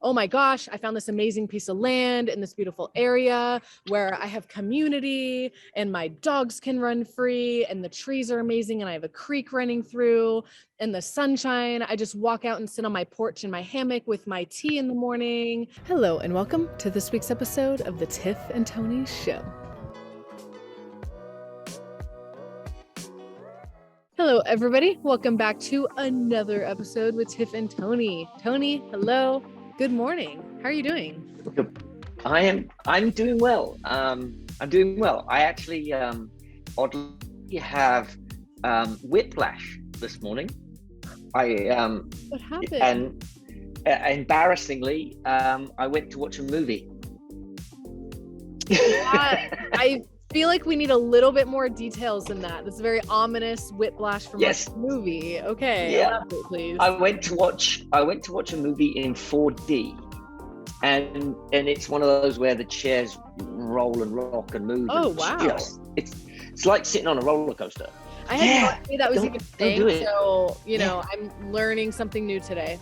oh my gosh, I found this amazing piece of land in this beautiful area where I have community and my dogs can run free and the trees are amazing and I have a creek running through and the sunshine. I just walk out and sit on my porch in my hammock with my tea in the morning. Hello and welcome to this week's episode of the Tiff and Tony Show. Hello, everybody. Welcome back to another episode with Tiff and Tony. Tony, hello. Good morning. How are you doing? I'm doing well. I'm doing well. I actually oddly have whiplash this morning. What happened? And embarrassingly, I went to watch a movie. I feel like we need a little bit more details than that. It's very ominous whiplash from a movie. Okay, yeah. Elaborate, please. I went to watch a movie in 4D, and it's one of those where the chairs roll and rock and move. Oh, and wow! It's like sitting on a roller coaster. I had no idea that was even a thing. So I'm learning something new today.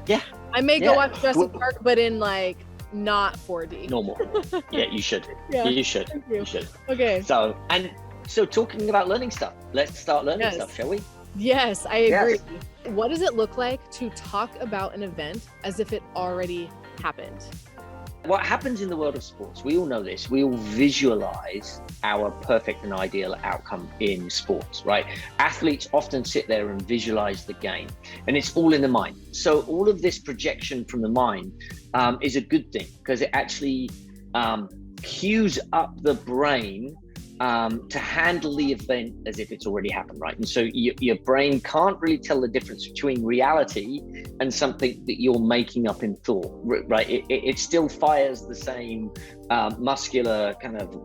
Yeah, I may go watch Jurassic Park, but in like not 4D. Normal. Yeah, you should. You should. You should. Okay. So talking about learning stuff, let's start learning stuff, shall we? Yes, I agree. Yes. What does it look like to talk about an event as if it already happened? What happens in the world of sports, we all know this, we all visualize our perfect and ideal outcome in sports, right? Athletes often sit there and visualize the game, and it's all in the mind. So all of this projection from the mind is a good thing, because it actually cues up the brain to handle the event as if it's already happened, right? And so your brain can't really tell the difference between reality and something that you're making up in thought, right? It still fires the same muscular kind of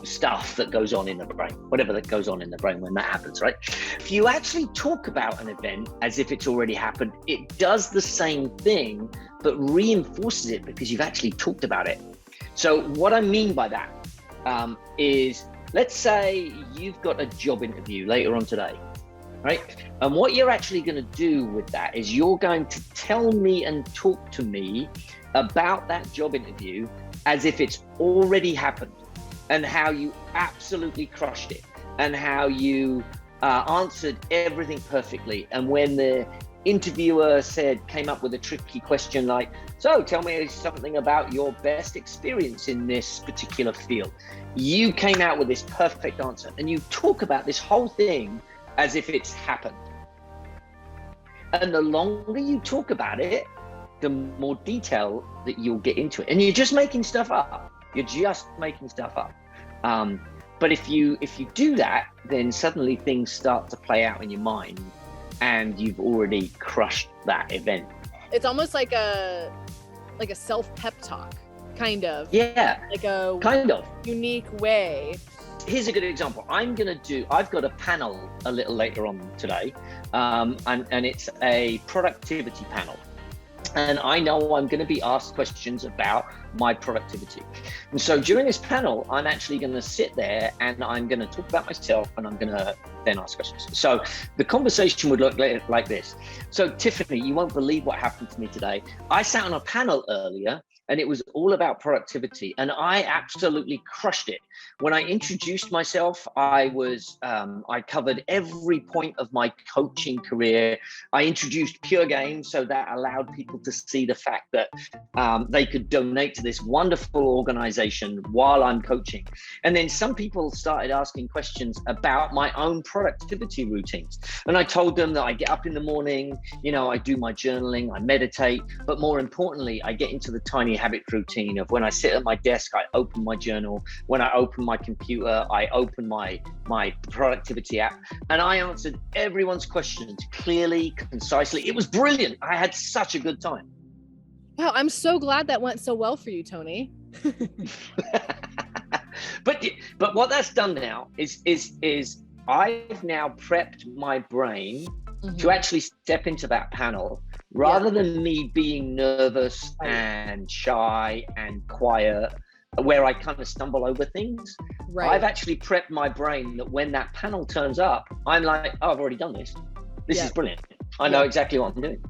stuff that goes on in the brain, whatever that goes on in the brain when that happens, right? If you actually talk about an event as if it's already happened, it does the same thing, but reinforces it because you've actually talked about it. So what I mean by that is, let's say you've got a job interview later on today, right? And what you're actually going to do with that is you're going to tell me and talk to me about that job interview as if it's already happened, and how you absolutely crushed it, and how you answered everything perfectly. And when the interviewer came up with a tricky question like, so tell me something about your best experience in this particular field, you came out with this perfect answer, and you talk about this whole thing as if it's happened. And the longer you talk about it, the more detail that you'll get into it. And you're just making stuff up. But if you do that, then suddenly things start to play out in your mind, and you've already crushed that event. It's almost like a self-pep talk, kind of. Yeah. Like a kind of unique way. Here's a good example. I've got a panel a little later on today, and it's a productivity panel. And I know I'm going to be asked questions about my productivity. And so during this panel, I'm actually going to sit there and I'm going to talk about myself, and I'm going to then ask questions. So the conversation would look like this. So Tiffany, you won't believe what happened to me today. I sat on a panel earlier, and it was all about productivity, and I absolutely crushed it. When I introduced myself, I covered every point of my coaching career. I introduced PureGame, so that allowed people to see the fact that they could donate to this wonderful organization while I'm coaching. And then some people started asking questions about my own productivity routines. And I told them that I get up in the morning, I do my journaling, I meditate, but more importantly, I get into the tiny habit routine of when I sit at my desk, I open my journal. When I open my computer, I open my productivity app, and I answered everyone's questions clearly, concisely. It was brilliant. I had such a good time. Wow, I'm so glad that went so well for you, Tony. But what that's done now is I've now prepped my brain to actually step into that panel, rather than me being nervous and shy and quiet, where I kind of stumble over things. Right. I've actually prepped my brain that when that panel turns up, I'm like, oh, I've already done this. This is brilliant. I know exactly what I'm doing.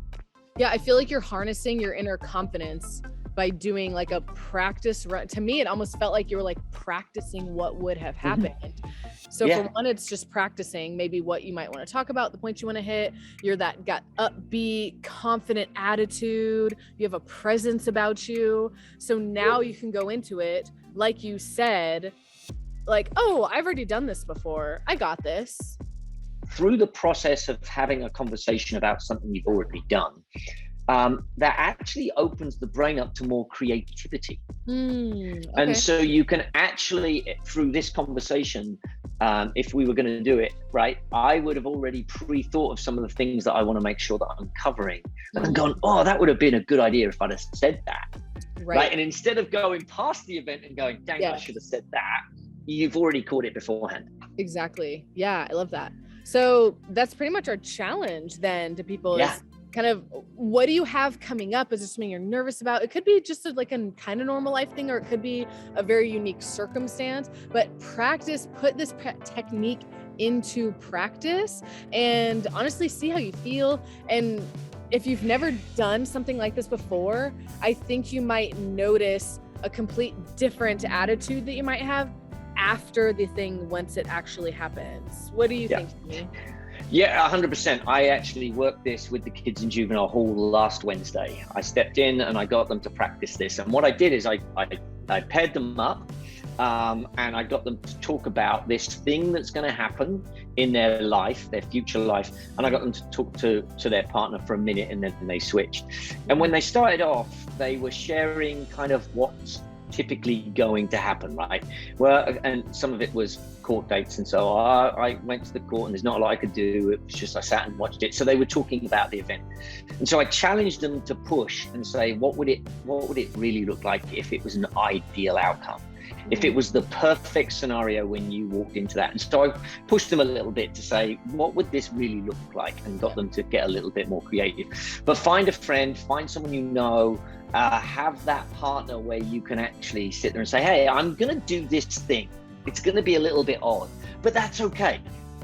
Yeah, I feel like you're harnessing your inner confidence by doing like a practice run. To me, it almost felt like you were like practicing what would have Mhm. happened. So for Yeah. one, it's just practicing maybe what you might want to talk about, the points you want to hit. You're that got upbeat, confident attitude. You have a presence about you. So now you can go into it, like you said, like, oh, I've already done this before. I got this. Through the process of having a conversation about something you've already done, that actually opens the brain up to more creativity. And Okay. so you can actually, through this conversation, if we were going to do it, right, I would have already pre-thought of some of the things that I want to make sure that I'm covering. And I'm going, oh, that would have been a good idea if I'd have said that. Right. Right. And instead of going past the event and going, dang, I Yeah. should have said that, you've already caught it beforehand. Exactly. Yeah, I love that. So that's pretty much our challenge then to people Yeah. is kind of what do you have coming up? Is there something you're nervous about? It could be just like a kind of normal life thing, or it could be a very unique circumstance, but practice, put this technique into practice and honestly see how you feel. And if you've never done something like this before, I think you might notice a complete different attitude that you might have after the thing once it actually happens. What do you think to me? Yeah, 100%. I actually worked this with the kids in juvenile hall last Wednesday. I stepped in and I got them to practice this. And what I did is I paired them up and I got them to talk about this thing that's going to happen in their life, their future life. And I got them to talk to their partner for a minute, and then they switched. And when they started off, they were sharing kind of what's typically going to happen, right? Well, and some of it was court dates, and so I went to the court and there's not a lot I could do. It was just I sat and watched it. So they were talking about the event, and so I challenged them to push and say, what would it really look like if it was an ideal outcome, if it was the perfect scenario when you walked into that? And so I pushed them a little bit to say, what would this really look like, and got them to get a little bit more creative. But find a friend, find someone you know, have that partner where you can actually sit there and say, hey, I'm going to do this thing. It's going to be a little bit odd, but that's okay.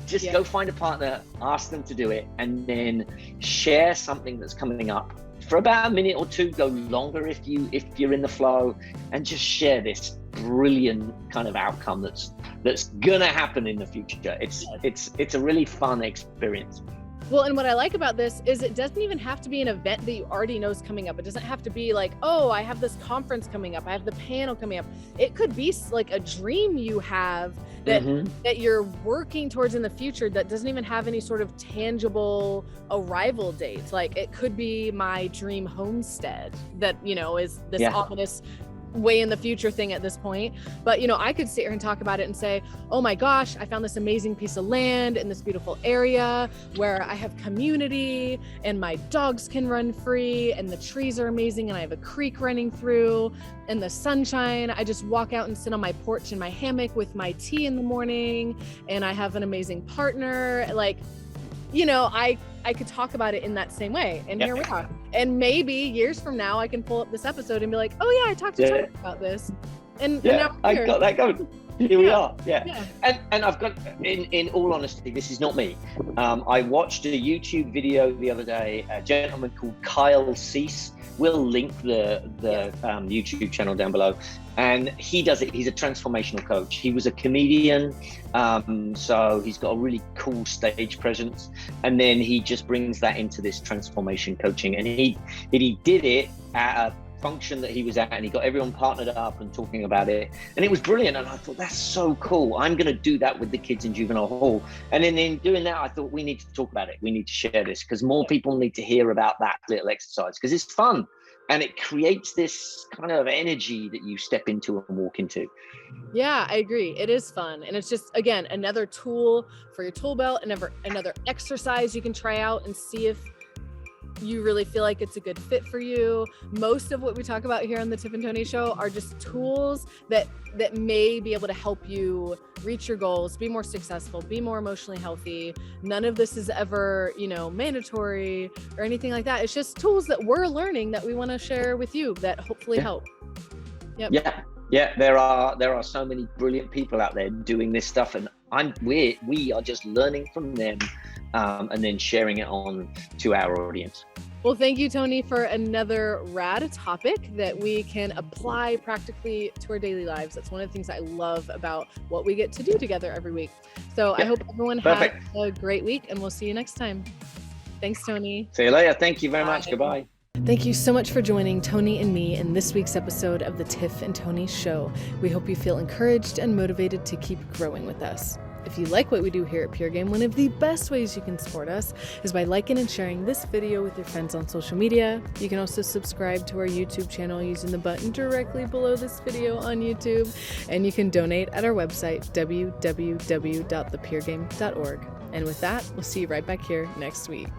Just go find a partner, ask them to do it, and then share something that's coming up for about a minute or two. Go longer if you're in the flow, and just share this brilliant kind of outcome that's gonna happen in the future. It's a really fun experience. Well, and what I like about this is it doesn't even have to be an event that you already know is coming up. It doesn't have to be like, oh, I have this conference coming up, I have the panel coming up. It could be like a dream you have that you're working towards in the future that doesn't even have any sort of tangible arrival date. Like it could be my dream homestead that, is this ominous way in the future thing at this point. But I could sit here and talk about it and say, oh my gosh, I found this amazing piece of land in this beautiful area where I have community and my dogs can run free and the trees are amazing and I have a creek running through and the sunshine. I just walk out and sit on my porch in my hammock with my tea in the morning, and I have an amazing partner. Like, I could talk about it in that same way. And here we are. And maybe years from now, I can pull up this episode and be like, oh yeah, I talked to Tony about this. And now I got that going. Here we are. Yeah. And I've got, in all honesty, this is not me. I watched a YouTube video the other day, a gentleman called Kyle Cease. We'll link the YouTube channel down below. And he does it. He's a transformational coach. He was a comedian, so he's got a really cool stage presence. And then he just brings that into this transformation coaching. And he did it at a function that he was at, and he got everyone partnered up and talking about it, and it was brilliant. And I thought, that's so cool. I'm going to do that with the kids in juvenile hall. And then in doing that, I thought, we need to talk about it. We need to share this because more people need to hear about that little exercise, because it's fun. And it creates this kind of energy that you step into and walk into. Yeah, I agree. It is fun. And it's just, again, another tool for your tool belt, and another exercise you can try out and see if you really feel like it's a good fit for you. Most of what we talk about here on the Tiff and Tony Show are just tools that may be able to help you reach your goals, be more successful, be more emotionally healthy. None of this is ever, mandatory or anything like that. It's just tools that we're learning that we want to share with you that hopefully help. Yep. Yeah. There are so many brilliant people out there doing this stuff, and we are just learning from them and then sharing it on to our audience. Well, thank you, Tony, for another rad topic that we can apply practically to our daily lives. That's one of the things I love about what we get to do together every week. So I hope everyone has a great week, and we'll see you next time. Thanks, Tony. See you later. Thank you very much. Goodbye. Thank you so much for joining Tony and me in this week's episode of the Tiff and Tony Show. We hope you feel encouraged and motivated to keep growing with us. If you like what we do here at PureGame, one of the best ways you can support us is by liking and sharing this video with your friends on social media. You can also subscribe to our YouTube channel using the button directly below this video on YouTube. And you can donate at our website, www.thepuregame.org. And with that, we'll see you right back here next week.